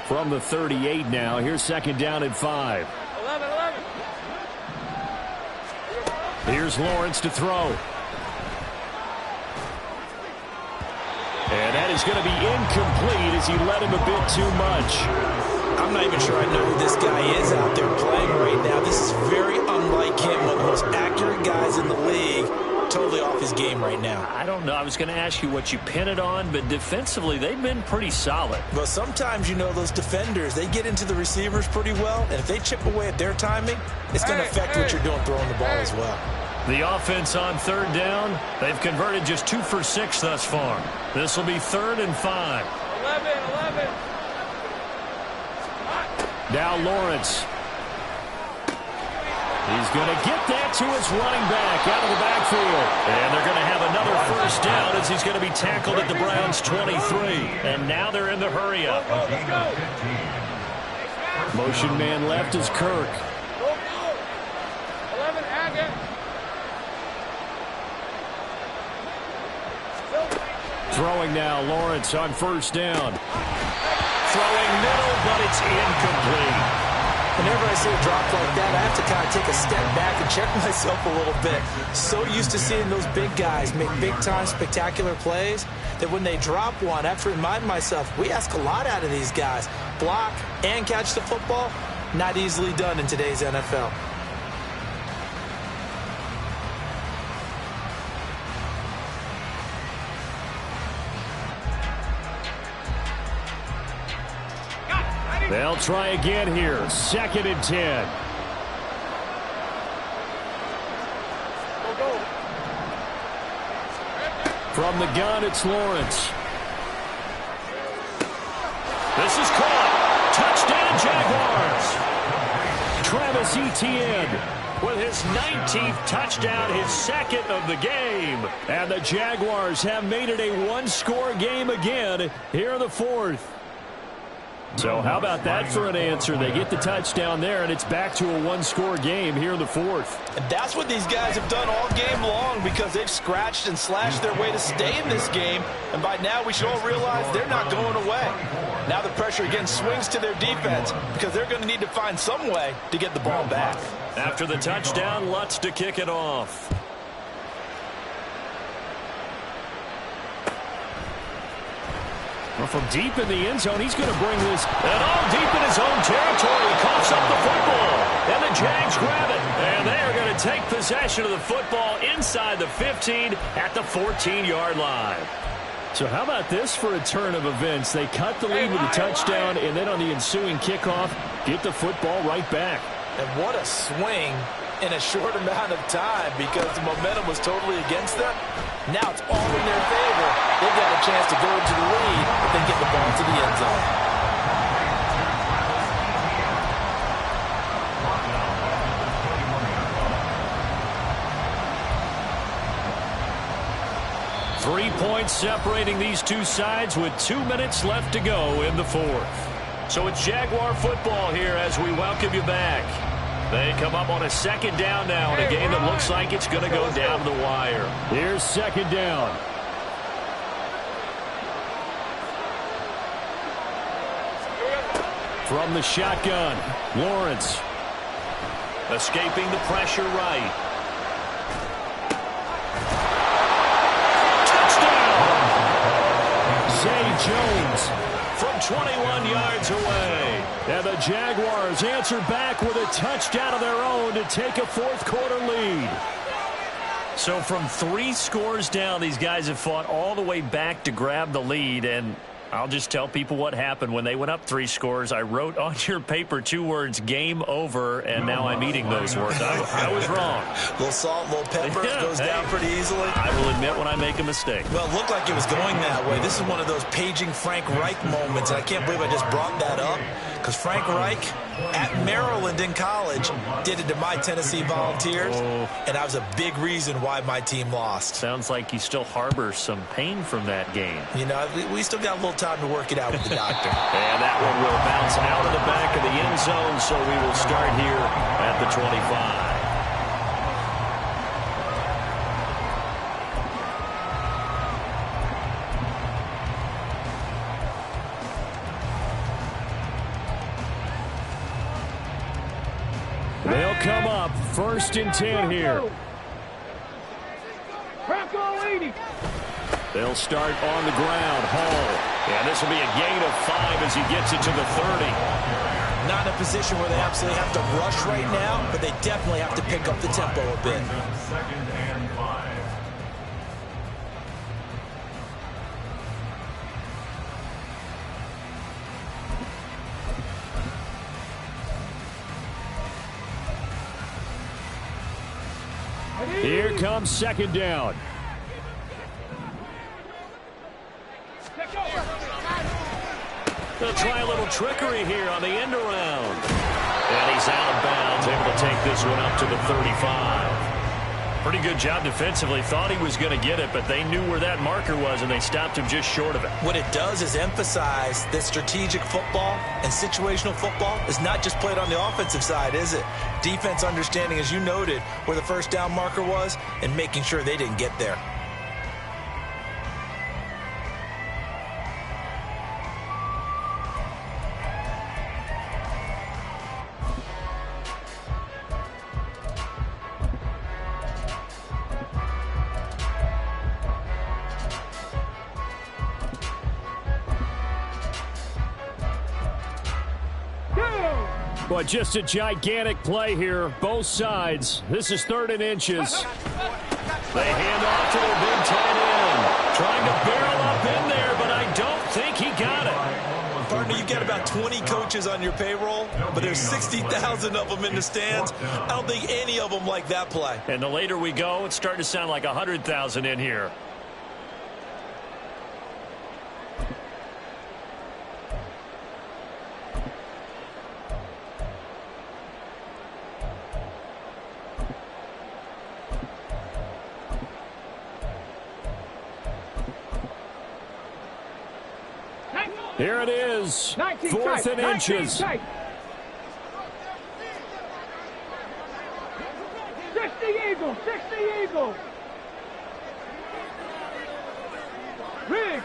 From the 38 now, here's 2nd down and 5. 11. Here's Lawrence to throw. And that is going to be incomplete as he led him a bit too much. I'm not even sure I know who this guy is out there playing right now. This is very unlike him, one of the most accurate guys in the league. Totally off his game right now. I don't know. I was going to ask you what you pin it on, but defensively, they've been pretty solid. Well, sometimes, you know, those defenders, they get into the receivers pretty well, and if they chip away at their timing, it's going to affect what you're doing throwing the ball as well. The offense on 3rd down, they've converted just 2 for 6 thus far. This will be 3rd and 5. 11. Now Lawrence. He's going to get that to his running back out of the backfield. And they're going to have another 1st down as he's going to be tackled at the Browns' 23. And now they're in the hurry-up. Motion man left is Kirk. 11, again. Throwing now, Lawrence on 1st down. Throwing middle, but it's incomplete. Whenever I see a drop like that, I have to kind of take a step back and check myself a little bit. So used to seeing those big guys make big-time spectacular plays that when they drop one, I have to remind myself, we ask a lot out of these guys. Block and catch the football, not easily done in today's NFL. They'll try again here. 2nd and 10. From the gun, it's Lawrence. This is caught. Touchdown, Jaguars. Travis Etienne with his 19th touchdown, his 2nd of the game. And the Jaguars have made it a 1-score game again here in the 4th. So how about that for an answer? They get the touchdown there, and it's back to a 1-score game here in the 4th. And that's what these guys have done all game long because they've scratched and slashed their way to stay in this game. And by now, we should all realize they're not going away. Now the pressure again swings to their defense because they're going to need to find some way to get the ball back. After the touchdown, Lutz to kick it off. Well, from deep in the end zone, he's going to bring this. And all deep in his own territory. He coughs up the football. And the Jags grab it. And they are going to take possession of the football inside the 15 at the 14-yard line. So how about this for a turn of events? They cut the lead with a touchdown, and then on the ensuing kickoff, get the football right back. And what a swing in a short amount of time because the momentum was totally against them. Now it's all in their favor. They've got a chance to go into the lead and then get the ball to the end zone. Three points separating these two sides with 2 minutes left to go in the fourth. So it's Jaguar football here as we welcome you back. They come up on a second down now in a game that looks like it's going to go down the wire. Here's second down. From the shotgun, Lawrence. Escaping the pressure right. Zay Jones from 21 yards away. And the Jaguars answer back with a touchdown of their own to take a fourth quarter lead. So from 3 scores down, these guys have fought all the way back to grab the lead. And I'll just tell people what happened when they went up 3 scores. I wrote on your paper 2 words, game over, and now I'm eating those words. I was wrong. A little salt, a little pepper, goes down pretty easily. I will admit when I make a mistake. Well, it looked like it was going that way. This is one of those paging Frank Reich moments, and I can't believe I just brought that up because Frank Reich at Maryland in college did it to my Tennessee Volunteers, and that was a big reason why my team lost. Sounds like you still harbor some pain from that game. You know, we still got a little time to work it out with the doctor. And that one will bounce out of the back of the end zone, so we will start here at the 25. They'll come up 1st and 10 here. They'll start on the ground. Hall. And this will be a gain of 5 as he gets it to the 30. Not in a position where they absolutely have to rush right now, but they definitely have to pick up the tempo a bit. 2nd and 5. Here comes second down. They'll try a little trickery here on the end around. And he's out of bounds, able to take this one up to the 35. Pretty good job defensively. Thought he was going to get it, but they knew where that marker was, and they stopped him just short of it. What it does is emphasize that strategic football and situational football is not just played on the offensive side, is it? Defense understanding, as you noted, where the first down marker was and making sure they didn't get there. But just a gigantic play here, both sides. This is 3rd and inches. They hand off to their big tight end. Trying to barrel up in there, but I don't think he got it. Partner, you got about 20 coaches on your payroll, but there's 60,000 of them in the stands. I don't think any of them like that play. And the later we go, it's starting to sound like 100,000 in here. Here it is, 4th and inches. 60 Eagles, 60 Eagles. Riggs.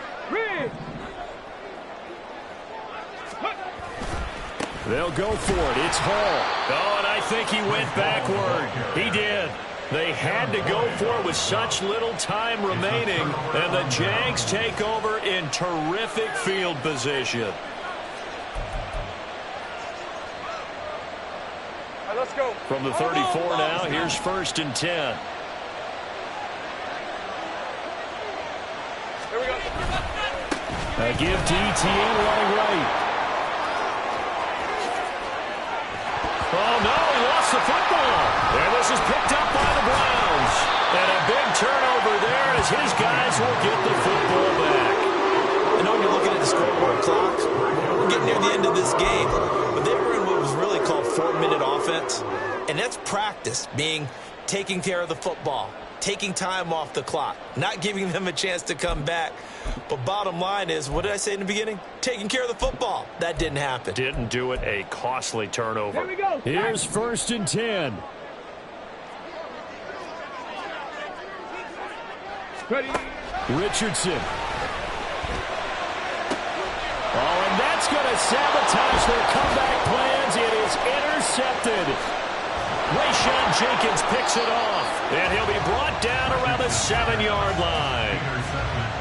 They'll go for it. It's Hall. Oh, and I think he went backward. He did. They had to go for it with such little time remaining, and the Jags take over in terrific field position. All right, let's go. From the 34 now, here's 1st and 10. Here we go. A give to ETN running right. Oh, no, he lost the football. And this is picked up by the Browns. And a big turnover there as his guys will get the football back. I know you're looking at the scoreboard clock. We're getting near the end of this game. But they were in what was really called 4-minute offense. And that's practice, being taking care of the football, taking time off the clock, not giving them a chance to come back. But bottom line is, what did I say in the beginning? Taking care of the football. That didn't happen. Didn't do it. A costly turnover. Here we go. Here's 1st and 10. Ready. Richardson. Oh, and that's going to sabotage their comeback plans. It is intercepted. Rayshawn Jenkins picks it off, and he'll be brought down around the 7-yard line.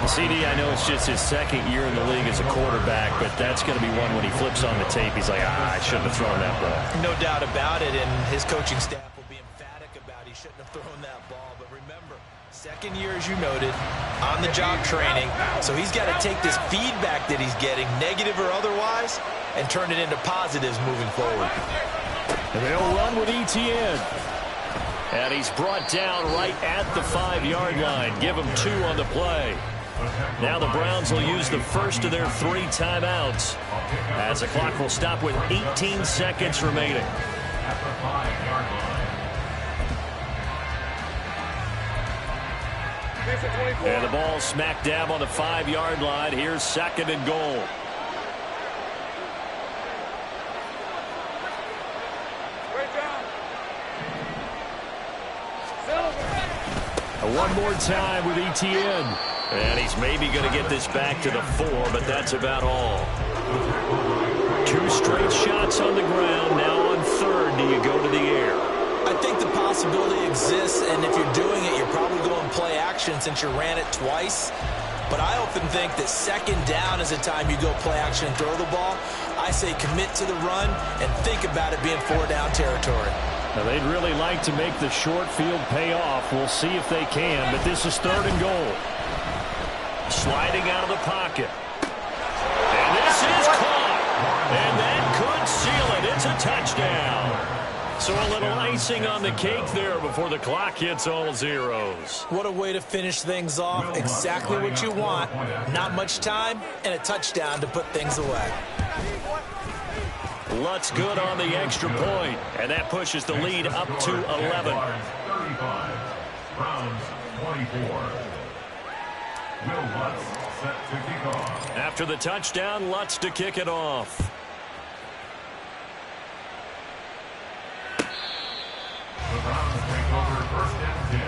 CD, I know it's just his 2nd year in the league as a quarterback, but that's going to be one when he flips on the tape. He's like, I shouldn't have thrown that ball. No doubt about it, and his coaching staff will be emphatic about he shouldn't have thrown that ball. But remember, 2nd year, as you noted, on-the-job training, so he's got to take this feedback that he's getting, negative or otherwise, and turn it into positives moving forward. And they'll run with ETN. And he's brought down right at the 5-yard line. Give him 2 on the play. Now the Browns will use the first of their 3 timeouts as the clock will stop with 18 seconds remaining. At the 5-yard line. And the ball smack dab on the 5-yard line. Here's 2nd and goal. One more time with ETN. And he's maybe going to get this back to the 4, but that's about all. 2 straight shots on the ground. Now on 3rd, do you go to the air? I think the possibility exists, and if you're doing it, you're probably going play action since you ran it twice. But I often think that 2nd down is the time you go play action and throw the ball. I say commit to the run and think about it being 4-down territory. Now, they'd really like to make the short field pay off. We'll see if they can, but this is 3rd and goal. Sliding out of the pocket. And this is caught. And that could seal it. It's a touchdown. So a little icing on the cake there before the clock hits all zeros. What a way to finish things off. Exactly what you want. Not much time and a touchdown to put things away. Lutz good on the extra point, and that pushes the lead up to 11. 35. Browns 24. Will Lutz set to kick off. After the touchdown, Lutz to kick it off. The Browns take over 1st and 10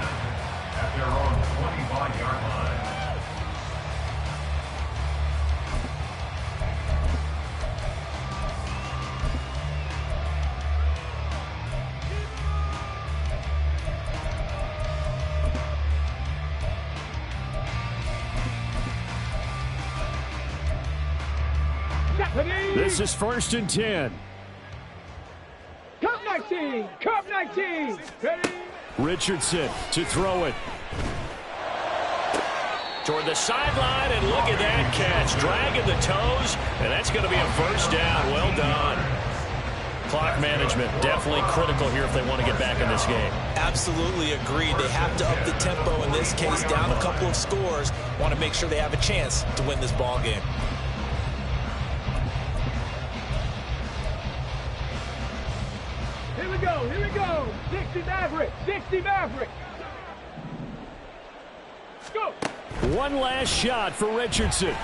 at their own 25-yard line. This is 1st and 10. Cup 19. Cup 19. Ready. Richardson to throw it. Toward the sideline, and look at that catch. Dragging the toes, and that's going to be a 1st down. Well done. Clock management definitely critical here if they want to get back in this game. Absolutely agreed. They have to up the tempo in this case, down a couple of scores. Want to make sure they have a chance to win this ball game. Here we go. Here we go. 60 Maverick. 60 Maverick. Let's go. One last shot for Richardson.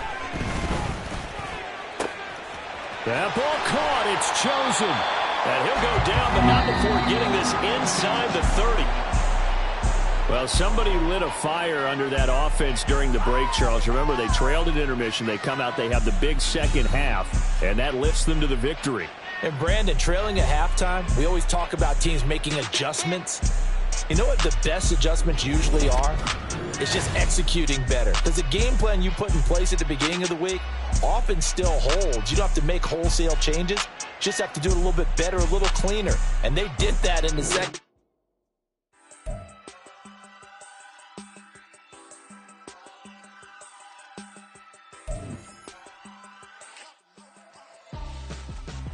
That ball caught. It's chosen. And he'll go down, but not before getting this inside the 30. Well, somebody lit a fire under that offense during the break, Charles. Remember, they trailed at intermission. They come out, they have the big second half, and that lifts them to the victory. And Brandon, trailing at halftime, we always talk about teams making adjustments. You know what the best adjustments usually are? It's just executing better. Because the game plan you put in place at the beginning of the week often still holds. You don't have to make wholesale changes. Just have to do it a little bit better, a little cleaner. And they did that in the second.